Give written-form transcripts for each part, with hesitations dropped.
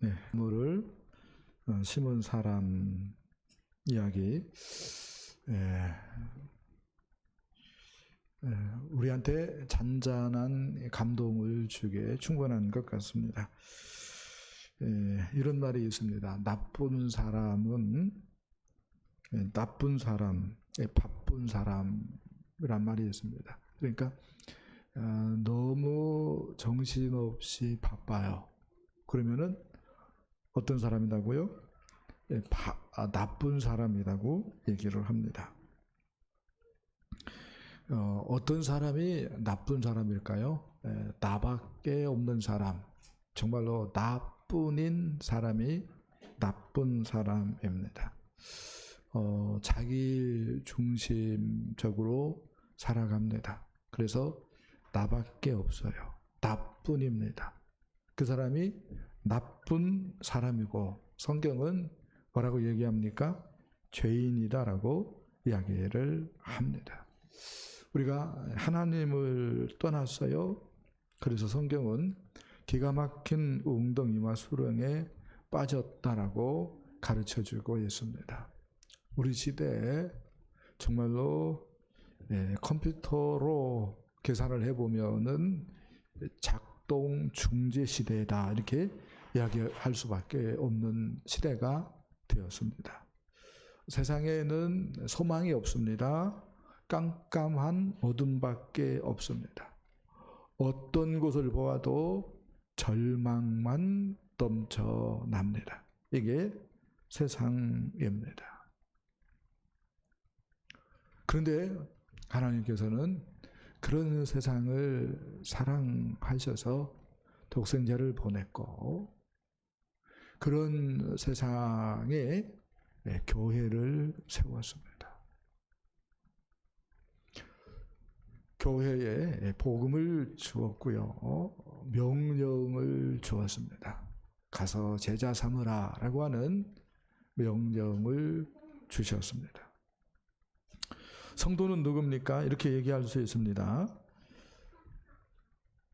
네, 물을 심은 사람 이야기. 우리한테 잔잔한 감동을 주기에 충분한 것 같습니다. 이런 말이 있습니다. 나쁜 사람은 나쁜 사람, 바쁜 사람이란 말이 있습니다. 그러니까 너무 정신없이 바빠요. 그러면은 어떤 사람이라고요? 나쁜 사람이라고 얘기를 합니다. 어떤 사람이 나쁜 사람일까요? 나밖에 없는 사람, 정말로 나뿐인 사람이 나쁜 사람입니다. 자기 중심적으로 살아갑니다. 그래서 나밖에 없어요. 나뿐입니다. 그 사람이 나쁜 사람이고, 성경은 뭐라고 얘기합니까? 죄인이다라고 이야기를 합니다. 우리가 하나님을 떠났어요. 그래서 성경은 기가 막힌 웅덩이와 수렁에 빠졌다라고 가르쳐주고 있습니다. 우리 시대에 정말로 컴퓨터로 계산을 해보면은 작동 중지 시대다, 이렇게 이야기할 수밖에 없는 시대가 되었습니다. 세상에는 소망이 없습니다. 깜깜한 어둠밖에 없습니다. 어떤 곳을 보아도 절망만 넘쳐납니다. 이게 세상입니다. 그런데 하나님께서는 그런 세상을 사랑하셔서 독생자를 보냈고, 그런 세상에 교회를 세웠습니다. 교회에 복음을 주었고요, 명령을 주었습니다. 가서 제자 삼으라 라고 하는 명령을 주셨습니다. 성도는 누굽니까? 이렇게 얘기할 수 있습니다.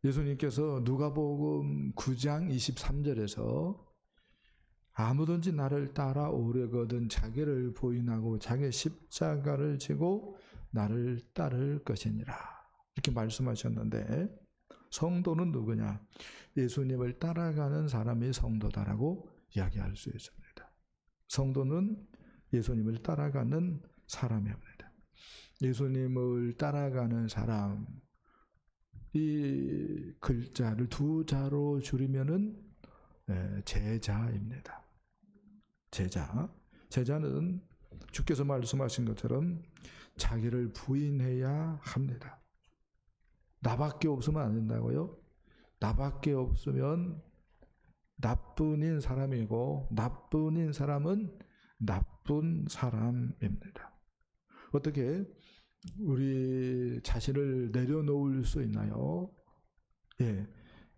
예수님께서 누가복음 9장 23절에서 아무든지 나를 따라오려거든 자기를 부인하고 자기 십자가를 지고 나를 따를 것이니라, 이렇게 말씀하셨는데, 성도는 누구냐? 예수님을 따라가는 사람이 성도다라고 이야기할 수 있습니다. 성도는 예수님을 따라가는 사람입니다. 예수님을 따라가는 사람, 이 글자를 두 자로 줄이면은 제자입니다. 제자. 제자는 주께서 말씀하신 것처럼 자기를 부인해야 합니다. 나밖에 없으면 안 된다고요? 나밖에 없으면 나뿐인 사람이고, 나뿐인 사람은 나쁜 사람입니다. 어떻게 우리 자신을 내려놓을 수 있나요?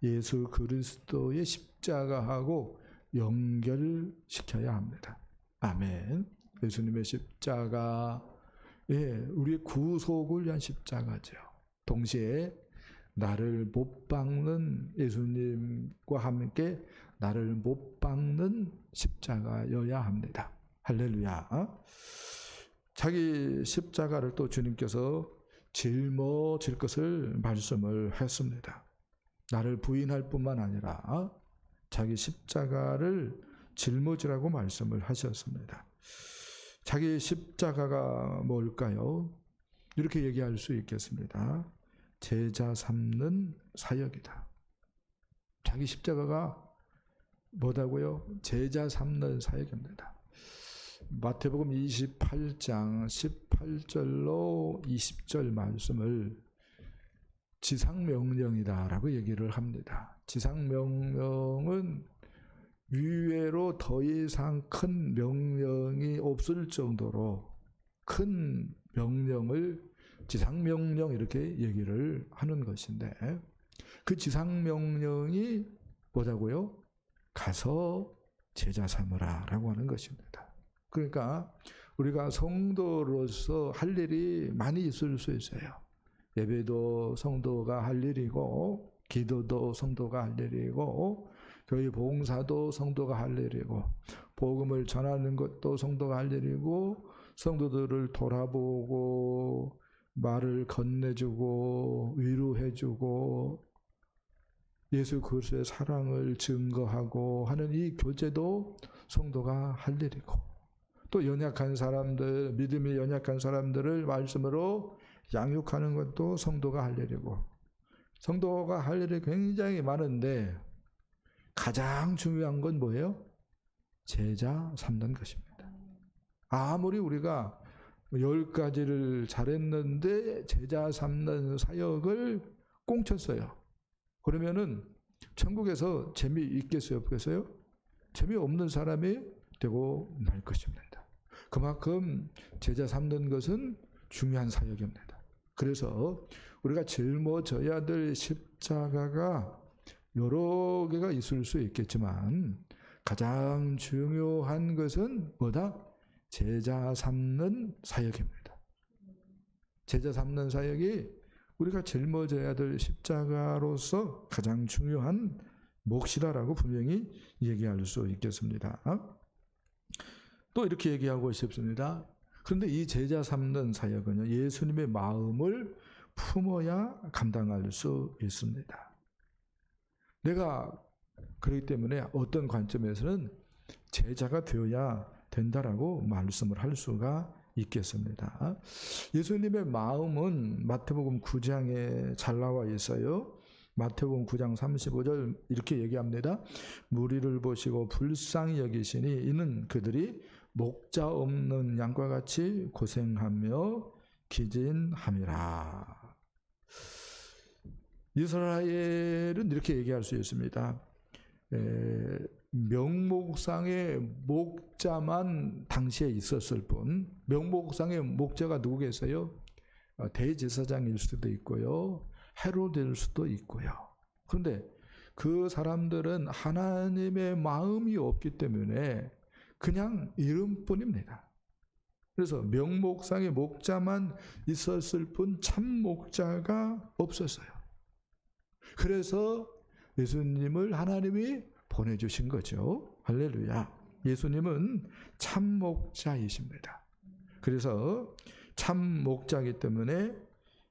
예수 그리스도의 십자가하고 연결시켜야 합니다. 아멘. 예수님의 십자가, 우리의 구속을 위한 십자가죠. 동시에 나를 못 박는, 예수님과 함께 나를 못 박는 십자가여야 합니다. 할렐루야. 자기 십자가를 또 주님께서 짊어질 것을 말씀을 했습니다. 나를 부인할 뿐만 아니라 자기 십자가를 짊어지라고 말씀을 하셨습니다. 자기 십자가가 뭘까요? 이렇게 얘기할 수 있겠습니다. 제자 삼는 사역이다. 자기 십자가가 뭐다고요? 제자 삼는 사역입니다. 마태복음 28장 18절로 20절 말씀을 지상명령이다라고 얘기를 합니다. 지상명령은 위외로 더 이상 큰 명령이 없을 정도로 큰 명령을 지상명령, 이렇게 얘기를 하는 것인데, 그 지상명령이 뭐다고요? 가서 제자 삼으라 라고 하는 것입니다. 그러니까 우리가 성도로서 할 일이 많이 있을 수 있어요. 예배도 성도가 할 일이고, 기도도 성도가 할 일이고, 교회 봉사도 성도가 할 일이고, 복음을 전하는 것도 성도가 할 일이고, 성도들을 돌아보고 말을 건네주고 위로해주고 예수 그리스도의 사랑을 증거하고 하는 이 교제도 성도가 할 일이고, 또 연약한 사람들, 믿음이 연약한 사람들을 말씀으로 양육하는 것도 성도가 할 일이고, 성도가 할 일이 굉장히 많은데 가장 중요한 건 뭐예요? 제자 삼는 것입니다. 아무리 우리가 10가지를 잘했는데 제자 삼는 사역을 꽁쳤어요. 그러면은 천국에서 재미있겠어요? 없겠어요? 재미없는 사람이 되고 말 것입니다. 그만큼 제자 삼는 것은 중요한 사역입니다. 그래서 우리가 짊어져야 될 십자가가 여러 개가 있을 수 있겠지만 가장 중요한 것은 뭐다? 제자 삼는 사역입니다. 제자 삼는 사역이 우리가 짊어져야 될 십자가로서 가장 중요한 몫이다라고 분명히 얘기할 수 있겠습니다. 또 이렇게 얘기하고 싶습니다. 그런데 이 제자 삼는 사역은요, 예수님의 마음을 품어야 감당할 수 있습니다. 내가 그렇기 때문에 어떤 관점에서는 제자가 되어야 된다라고 말씀을 할 수가 있겠습니다. 예수님의 마음은 마태복음 9장에 잘 나와 있어요. 마태복음 9장 35절 이렇게 얘기합니다. 무리를 보시고 불쌍히 여기시니 이는 그들이 목자 없는 양과 같이 고생하며 기진함이라. 이스라엘은 이렇게 얘기할 수 있습니다. 명목상의 목자만 당시에 있었을 뿐, 명목상의 목자가 누구겠어요? 대제사장일 수도 있고요, 헤로데일 수도 있고요. 그런데 그 사람들은 하나님의 마음이 없기 때문에 그냥 이름뿐입니다. 그래서 명목상의 목자만 있었을 뿐 참 목자가 없었어요. 그래서 예수님을 하나님이 보내주신 거죠. 할렐루야. 예수님은 참 목자이십니다. 그래서 참 목자이기 때문에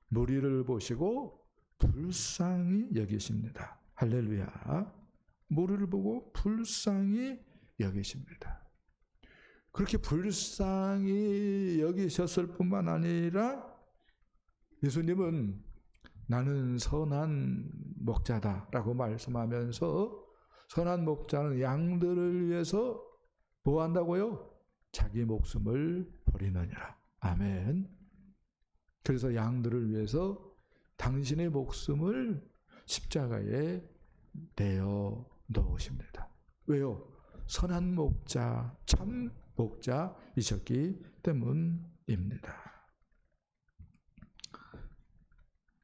무리를 보시고 불쌍히 여기십니다. 할렐루야. 무리를 보고 불쌍히 여기십니다. 그렇게 불쌍히 여기셨을 뿐만 아니라 예수님은 나는 선한 목자다라고 말씀하면서, 선한 목자는 양들을 위해서 뭐 한다고요? 자기 목숨을 버리느니라. 아멘. 그래서 양들을 위해서 당신의 목숨을 십자가에 내어 놓으십니다. 왜요? 선한 목자, 참 목자이셨기 때문입니다.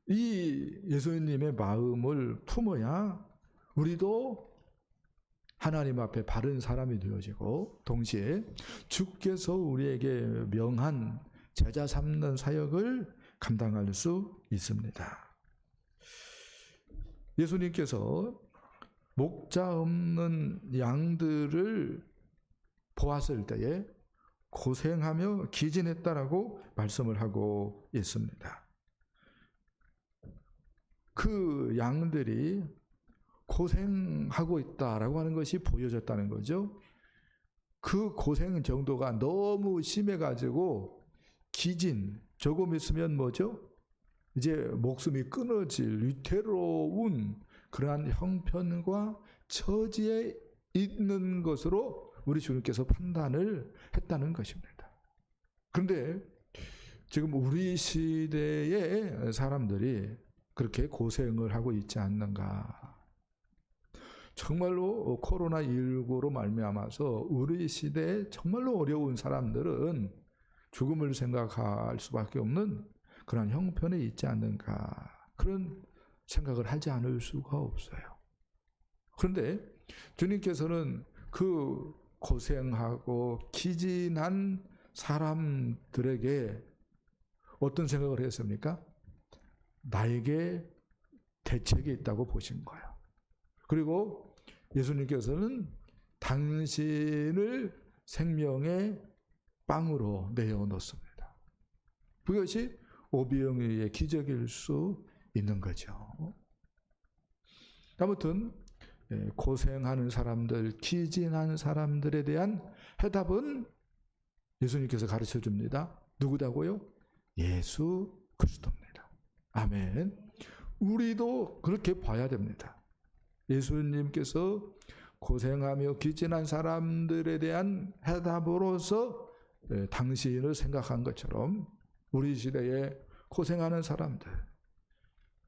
이 예수님의 마음을 품어야 우리도 하나님 앞에 바른 사람이 되어지고, 동시에 주께서 우리에게 명한 제자 삼는 사역을 감당할 수 있습니다. 예수님께서 목자 없는 양들을 보았을 때에 고생하며 기진했다라고 말씀을 하고 있습니다. 그 양들이 고생하고 있다라고 하는 것이 보여졌다는 거죠. 그 고생 정도가 너무 심해가지고 기진, 조금 있으면 뭐죠? 이제 목숨이 끊어질 위태로운 그러한 형편과 처지에 있는 것으로 우리 주님께서 판단을 했다는 것입니다. 그런데 지금 우리 시대의 사람들이 그렇게 고생을 하고 있지 않는가? 정말로 코로나19로 말미암아서 우리 시대에 정말로 어려운 사람들은 죽음을 생각할 수밖에 없는 그런 형편에 있지 않는가? 그런 생각을 하지 않을 수가 없어요. 그런데 주님께서는 그 고생하고 기진한 사람들에게 어떤 생각을 했습니까? 나에게 대책이 있다고 보신 거예요. 그리고 예수님께서는 당신을 생명의 빵으로 내어 놓습니다. 그것이 오병이어의 기적일 수 있는 거죠. 아무튼 고생하는 사람들, 기진한 사람들에 대한 해답은 예수님께서 가르쳐 줍니다. 누구다고요? 예수 그리스도입니다. 아멘. 우리도 그렇게 봐야 됩니다. 예수님께서 고생하며 기진한 사람들에 대한 해답으로서 당신을 생각한 것처럼 우리 시대에 고생하는 사람들,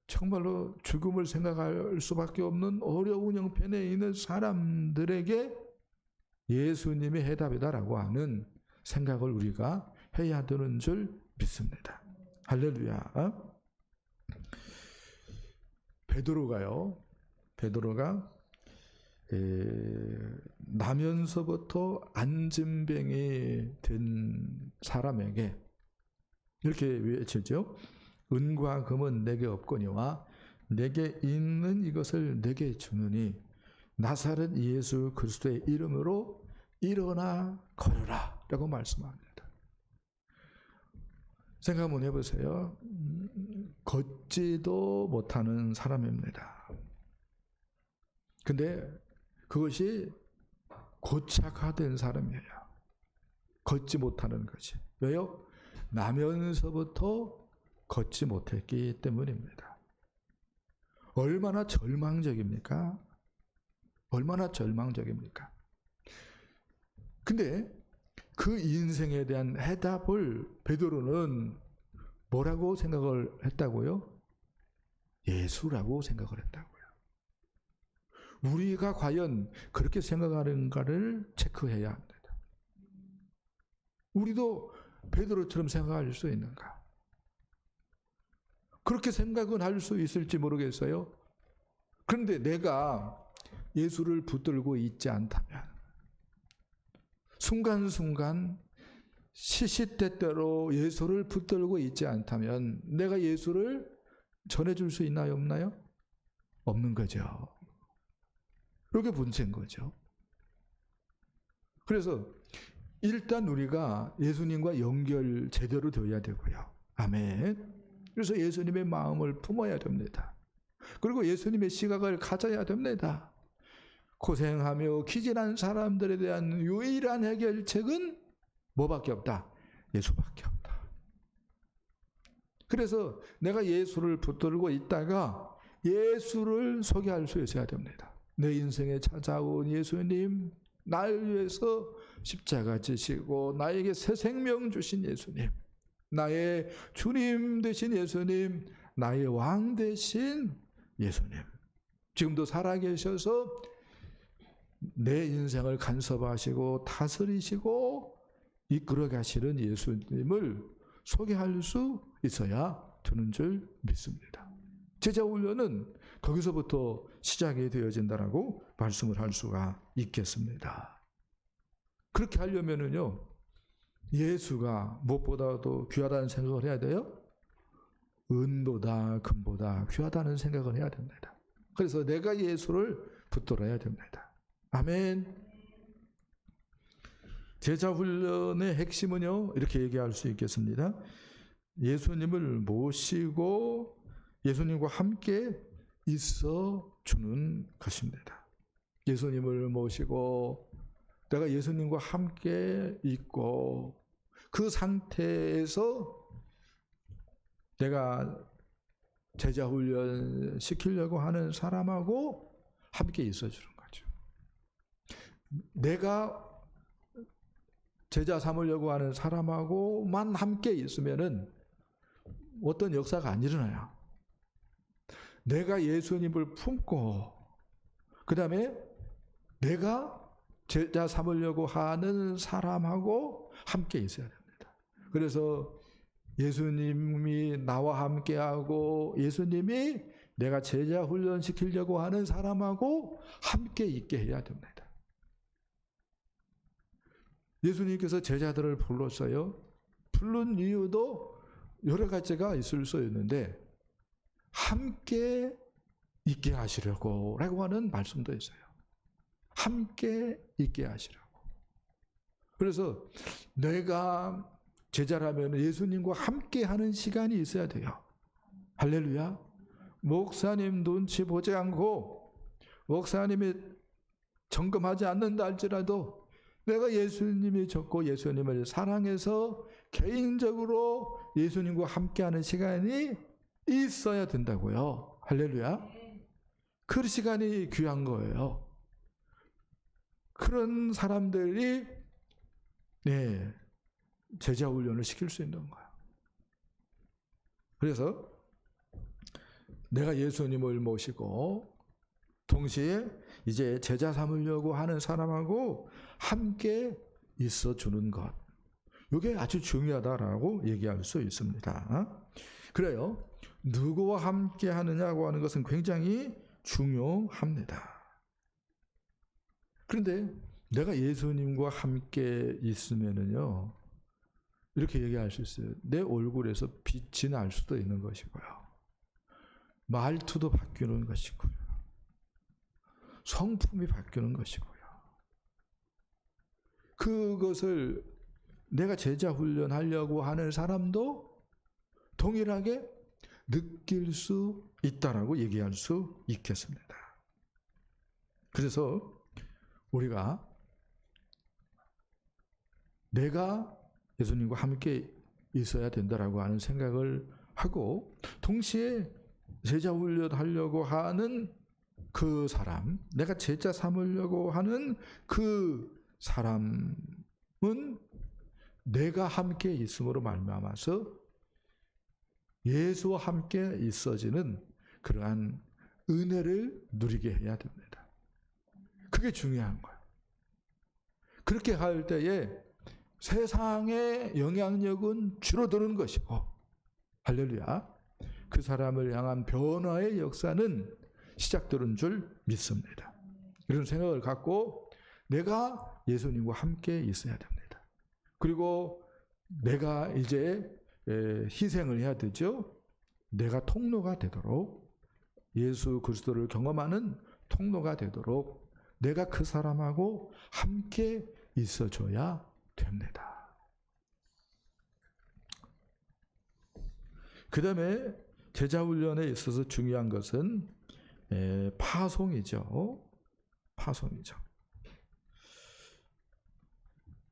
정말로 죽음을 생각할 수밖에 없는 어려운 형편에 있는 사람들에게 예수님이 해답이다라고 하는 생각을 우리가 해야 되는 줄 믿습니다. 할렐루야. 베드로가 나면서부터 안진뱅이 된 사람에게 이렇게 외치죠. 은과 금은 내게 없거니와 내게 있는 이것을 내게 주느니 나사렛 예수 그리스도의 이름으로 일어나 걸으라 라고 말씀합니다. 생각 한번 해보세요. 걷지도 못하는 사람입니다. 근데 그것이 고착화된 사람이에요. 걷지 못하는 것이. 왜요? 나면서부터 걷지 못했기 때문입니다. 얼마나 절망적입니까? 얼마나 절망적입니까? 근데 그 인생에 대한 해답을 베드로는 뭐라고 생각을 했다고요? 예수라고 생각을 했다고요. 우리가 과연 그렇게 생각하는가를 체크해야 합니다. 우리도 베드로처럼 생각할 수 있는가? 그렇게 생각은 할 수 있을지 모르겠어요. 그런데 내가 예수를 붙들고 있지 않다면, 순간순간 시시때때로 예수를 붙들고 있지 않다면 내가 예수를 전해줄 수 있나요? 없나요? 없는 거죠. 이게 문제인 거죠. 그래서 일단 우리가 예수님과 연결 제대로 되어야 되고요. 아멘. 그래서 예수님의 마음을 품어야 됩니다. 그리고 예수님의 시각을 가져야 됩니다. 고생하며 기진한 사람들에 대한 유일한 해결책은 뭐밖에 없다? 예수밖에 없다. 그래서 내가 예수를 붙들고 있다가 예수를 소개할 수 있어야 됩니다. 내 인생에 찾아온 예수님, 날 위해서 십자가 지시고 나에게 새 생명 주신 예수님, 나의 주님 되신 예수님, 나의 왕 되신 예수님, 지금도 살아계셔서 내 인생을 간섭하시고 다스리시고 이끌어 가시는 예수님을 소개할 수 있어야 되는 줄 믿습니다. 제자훈련은 거기서부터 시작이 되어진다라고 말씀을 할 수가 있겠습니다. 그렇게 하려면은요, 예수가 무엇보다도 귀하다는 생각을 해야 돼요. 은보다 금보다 귀하다는 생각을 해야 됩니다. 그래서 내가 예수를 붙들어야 됩니다. 아멘. 제자훈련의 핵심은요, 이렇게 얘기할 수 있겠습니다. 예수님을 모시고 예수님과 함께 있어 주는 것입니다. 예수님을 모시고 내가 예수님과 함께 있고 그 상태에서 내가 제자훈련 시키려고 하는 사람하고 함께 있어 주는 거죠. 내가 제자 삼으려고 하는 사람하고만 함께 있으면은 어떤 역사가 안 일어나요. 내가 예수님을 품고 그 다음에 내가 제자 삼으려고 하는 사람하고 함께 있어야 됩니다. 그래서 예수님이 나와 함께하고 예수님이 내가 제자 훈련시키려고 하는 사람하고 함께 있게 해야 됩니다. 예수님께서 제자들을 불렀어요. 부른 이유도 여러 가지가 있을 수 있는데 함께 있게 하시려고 라고 하는 말씀도 있어요. 함께 있게 하시라고. 그래서 내가 제자라면 예수님과 함께 하는 시간이 있어야 돼요. 할렐루야. 목사님 눈치 보지 않고 목사님이 점검하지 않는다 할지라도 내가 예수님이 좋고 예수님을 사랑해서 개인적으로 예수님과 함께하는 시간이 있어야 된다고요. 할렐루야. 그 시간이 귀한 거예요. 그런 사람들이 제자 훈련을 시킬 수 있는 거예요. 그래서 내가 예수님을 모시고 동시에 이제 제자 삼으려고 하는 사람하고 함께 있어주는 것, 이게 아주 중요하다라고 얘기할 수 있습니다. 그래요. 누구와 함께 하느냐고 하는 것은 굉장히 중요합니다. 그런데 내가 예수님과 함께 있으면은요, 이렇게 얘기할 수 있어요. 내 얼굴에서 빛이 날 수도 있는 것이고요. 말투도 바뀌는 것이고요. 성품이 바뀌는 것이고요. 그것을 내가 제자 훈련하려고 하는 사람도 동일하게 느낄 수 있다라고 얘기할 수 있겠습니다. 그래서 우리가 내가 예수님과 함께 있어야 된다라고 하는 생각을 하고 동시에 제자 훈련하려고 하는 그 사람, 내가 제자 삼으려고 하는 그 사람은 내가 함께 있음으로 말미암아서 예수와 함께 있어지는 그러한 은혜를 누리게 해야 됩니다. 그게 중요한 거예요. 그렇게 할 때에 세상의 영향력은 줄어드는 것이고, 할렐루야, 그 사람을 향한 변화의 역사는 시작되는 줄 믿습니다. 이런 생각을 갖고 내가 예수님과 함께 있어야 됩니다. 그리고 내가 이제 희생을 해야 되죠. 내가 통로가 되도록, 예수 그리스도를 경험하는 통로가 되도록 내가 그 사람하고 함께 있어줘야 됩니다. 그 다음에 제자훈련에 있어서 중요한 것은 파송이죠. 파송이죠.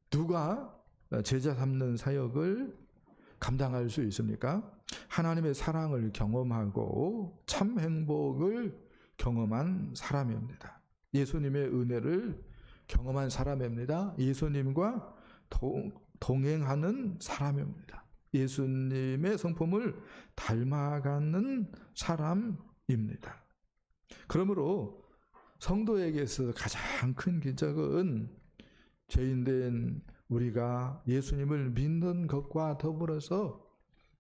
누가 제자 삼는 사역을 감당할 수 있습니까? 하나님의 사랑을 경험하고 참 행복을 경험한 사람입니다. 예수님의 은혜를 경험한 사람입니다. 예수님과 동행하는 사람입니다. 예수님의 성품을 닮아가는 사람입니다. 그러므로 성도에게 있어서 가장 큰 기적은 죄인된 우리가 예수님을 믿는 것과 더불어서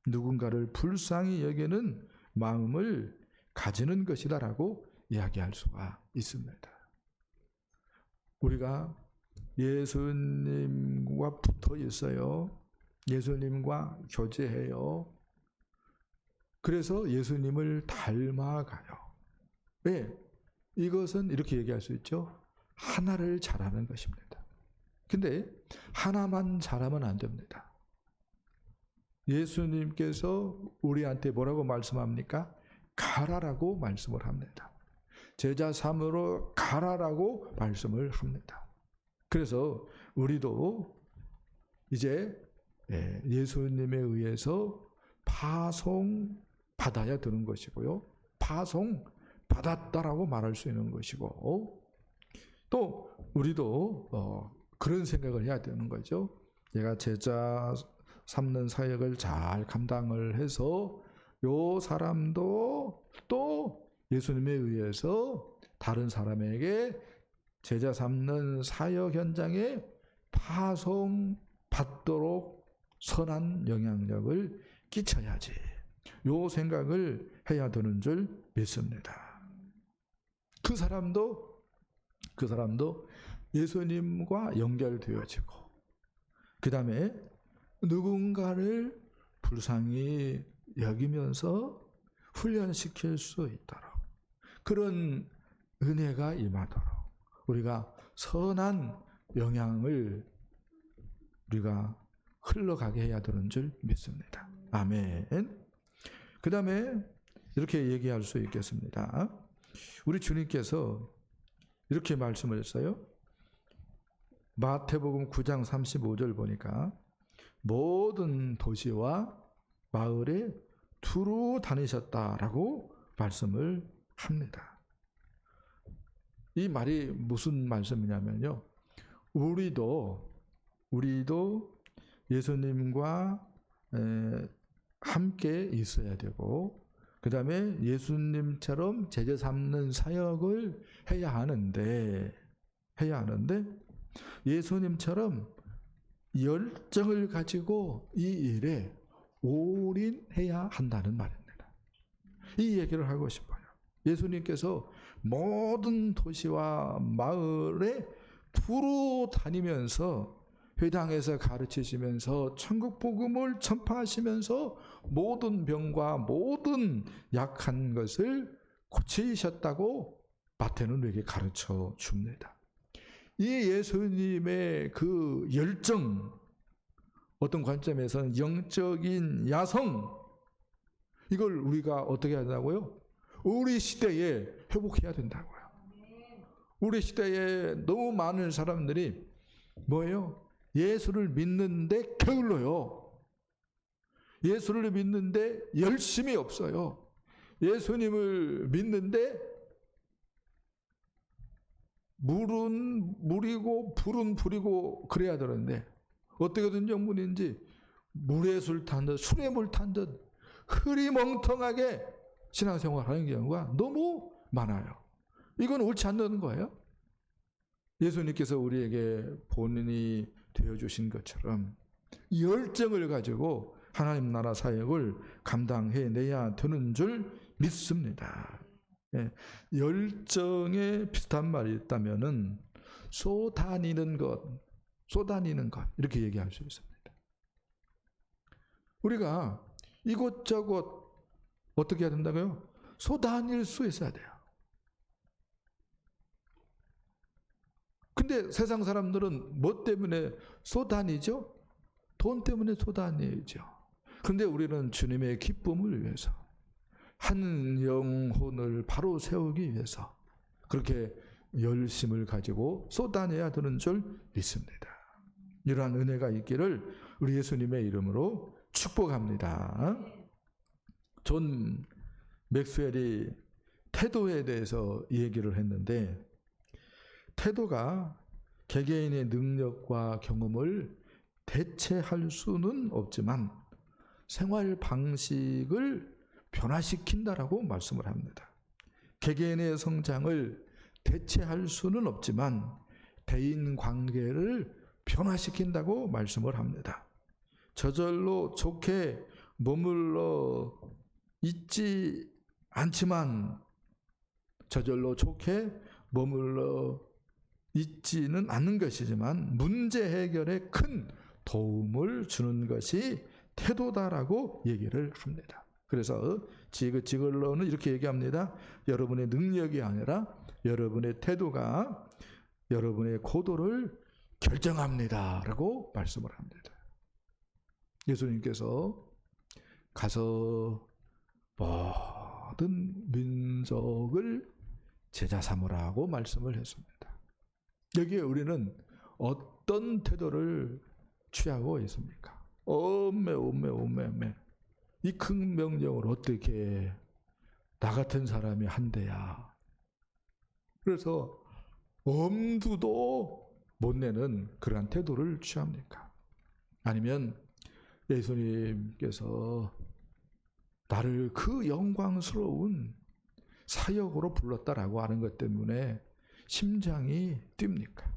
누군가를 불쌍히 여기는 마음을 가지는 것이다라고 이야기할 수가 있습니다. 우리가 예수님과 붙어 있어요. 예수님과 교제해요. 그래서 예수님을 닮아가요. 왜? 이것은 이렇게 얘기할 수 있죠. 하나를 잘하는 것입니다. 근데 하나만 잘하면 안 됩니다. 예수님께서 우리한테 뭐라고 말씀합니까? 가라라고 말씀을 합니다. 제자 삼으로 가라라고 말씀을 합니다. 그래서 우리도 이제 예수님에 의해서 파송받아야 되는 것이고요. 파송받았다라고 말할 수 있는 것이고, 또 우리도 그런 생각을 해야 되는 거죠. 내가 제자 삼는 사역을 잘 감당을 해서 요 사람도 또 예수님에 의해서 다른 사람에게 제자 삼는 사역 현장에 파송받도록 선한 영향력을 끼쳐야지. 요 생각을 해야 되는 줄 믿습니다. 그 사람도 예수님과 연결되어지고, 그 다음에 누군가를 불쌍히 여기면서 훈련시킬 수 있도록, 그런 은혜가 임하도록 우리가 선한 영향을 우리가 흘러가게 해야 되는 줄 믿습니다. 아멘. 그 다음에 이렇게 얘기할 수 있겠습니다. 우리 주님께서 이렇게 말씀을 했어요. 마태복음 9장 35절 보니까 모든 도시와 마을에 두루 다니셨다라고 말씀을 합니다. 이 말이 무슨 말씀이냐면요. 우리도 예수님과 함께 있어야 되고, 그 다음에 예수님처럼 제자 삼는 사역을 해야 하는데 예수님처럼 열정을 가지고 이 일에 올인해야 한다는 말입니다. 이 얘기를 하고 싶어요. 예수님께서 모든 도시와 마을에 두루 다니면서 회당에서 가르치시면서 천국 복음을 전파하시면서 모든 병과 모든 약한 것을 고치셨다고 마태는 우리에게 가르쳐 줍니다. 이 예수님의 그 열정, 어떤 관점에서는 영적인 야성, 이걸 우리가 어떻게 해야 된다고요? 우리 시대에 회복해야 된다고요. 우리 시대에 너무 많은 사람들이 뭐예요? 예수를 믿는데 게을러요. 예수를 믿는데 열심이 없어요. 예수님을 믿는데 물은 물이고 불은 불이고 그래야 되는데 어떻게 된 정분인지 물에 술 탄 듯 술에 물 탄 듯 흐리멍텅하게 신앙생활하는 경우가 너무 많아요. 이건 옳지 않는 거예요. 예수님께서 우리에게 본인이 되어주신 것처럼 열정을 가지고 하나님 나라 사역을 감당해내야 되는 줄 믿습니다. 열정에 비슷한 말이 있다면은 쏟아니는 것 이렇게 얘기할 수 있습니다. 우리가 이곳저곳 어떻게 해야 된다고요? 쏟아낼 수 있어야 돼요. 근데 세상 사람들은 뭐 때문에 쏟아내죠? 돈 때문에 쏟아내죠. 그런데 우리는 주님의 기쁨을 위해서, 한 영혼을 바로 세우기 위해서 그렇게 열심을 가지고 쏟아내야 되는 줄 믿습니다. 이러한 은혜가 있기를 우리 예수님의 이름으로 축복합니다. 존 맥스웰이 태도에 대해서 얘기를 했는데, 태도가 개개인의 능력과 경험을 대체할 수는 없지만 생활 방식을 변화시킨다라고 말씀을 합니다. 개개인의 성장을 대체할 수는 없지만 대인 관계를 변화시킨다고 말씀을 합니다. 저절로 좋게 머물러 있지 않지만 저절로 좋게 머물러 있지는 않는 것이지만 문제 해결에 큰 도움을 주는 것이 태도다라고 얘기를 합니다. 그래서 지글러는 이렇게 얘기합니다. 여러분의 능력이 아니라 여러분의 태도가 여러분의 고도를 결정합니다 라고 말씀을 합니다. 예수님께서 가서 모든 민족을 제자 삼으라고 말씀을 했습니다. 여기에 우리는 어떤 태도를 취하고 있습니까? 엄매. 이 큰 명령을 어떻게 나 같은 사람이 한대야. 그래서 엄두도 못 내는 그러한 태도를 취합니까? 아니면 예수님께서 나를 그 영광스러운 사역으로 불렀다라고 하는 것 때문에 심장이 뜁니까?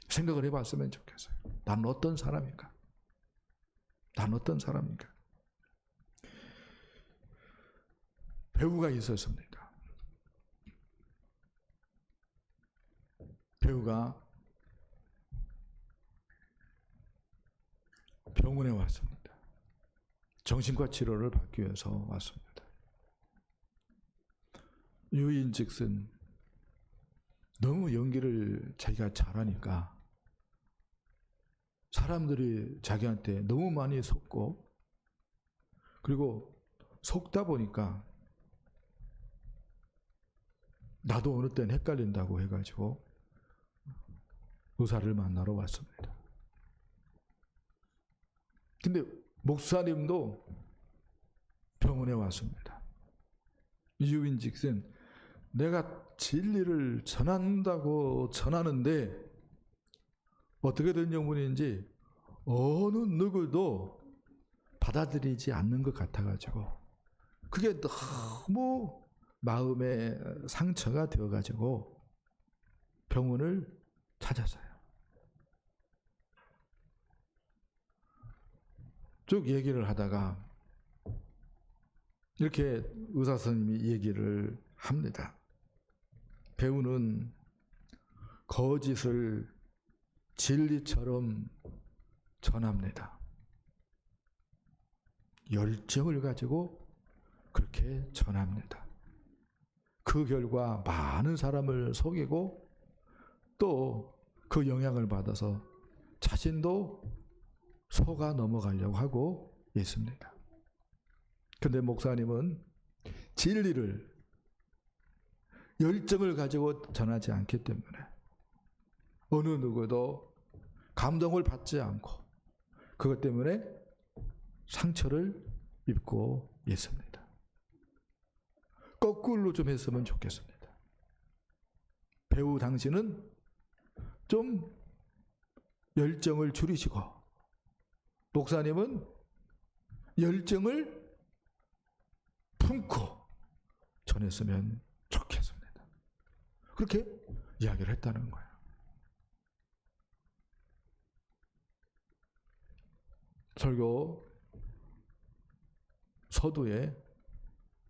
생각을 해봤으면 좋겠어요. 난 어떤 사람인가? 배우가 있었습니다. 배우가 병원에 왔습니다. 정신과 치료를 받기 위해서 왔습니다. 유인즉슨 너무 연기를 자기가 잘하니까 사람들이 자기한테 너무 많이 속고, 그리고 속다 보니까 나도 어느 때는 헷갈린다고 해가지고 의사를 만나러 왔습니다. 근데 목사님도 병원에 왔습니다. 이유인즉슨 내가 진리를 전한다고 전하는데 어떻게 된 영문인지 어느 누구도 받아들이지 않는 것 같아가지고 그게 너무 마음에 상처가 되어가지고 병원을 찾았어요. 쭉 얘기를 하다가 이렇게 의사 선생님이 얘기를 합니다. 배우는 거짓을 진리처럼 전합니다. 열정을 가지고 그렇게 전합니다. 그 결과 많은 사람을 속이고 또 그 영향을 받아서 자신도 속아 넘어가려고 하고 있습니다. 근데 목사님은 진리를 열정을 가지고 전하지 않기 때문에 어느 누구도 감동을 받지 않고 그것 때문에 상처를 입고 있습니다. 거꾸로 좀 했으면 좋겠습니다. 배우 당신은 좀 열정을 줄이시고 목사님은 열정을 품고 전했으면 좋겠습니다. 그렇게 이야기를 했다는 거예요. 설교 서두에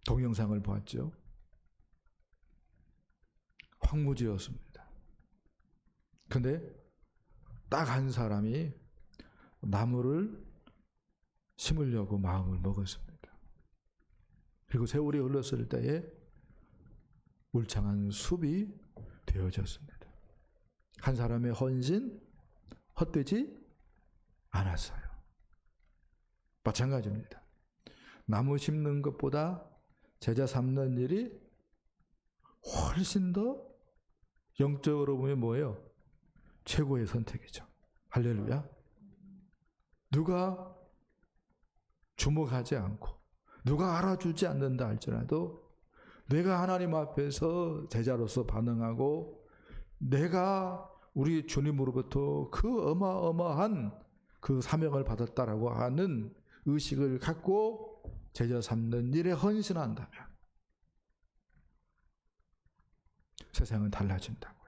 동영상을 보았죠. 황무지였습니다. 근데 딱 한 사람이 나무를 심으려고 마음을 먹었습니다. 그리고 세월이 흘렀을 때에 울창한 숲이 되어졌습니다. 한 사람의 헌신 헛되지 않았어요. 마찬가지입니다. 나무 심는 것보다 제자 삼는 일이 훨씬 더 영적으로 보면 뭐예요? 최고의 선택이죠. 할렐루야. 누가 주목하지 않고 누가 알아주지 않는다 할지라도 내가 하나님 앞에서 제자로서 반응하고 내가 우리 주님으로부터 그 어마어마한 그 사명을 받았다라고 하는 의식을 갖고 제자 삼는 일에 헌신한다면 세상은 달라진다고요.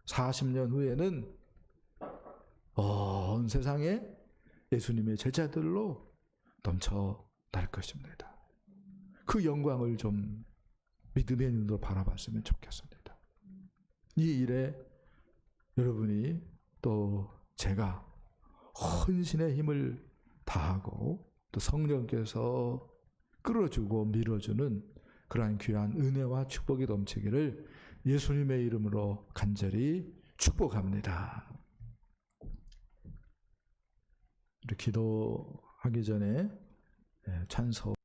40년 후에는 온 세상에 예수님의 제자들로 넘쳐날 것입니다. 그 영광을 좀 믿음의 눈으로 바라봤으면 좋겠습니다. 이 일에 여러분이 또 제가 헌신의 힘을 다하고 또 성령께서 끌어주고 밀어주는 그러한 귀한 은혜와 축복이 넘치기를 예수님의 이름으로 간절히 축복합니다. 기도하기 전에 찬송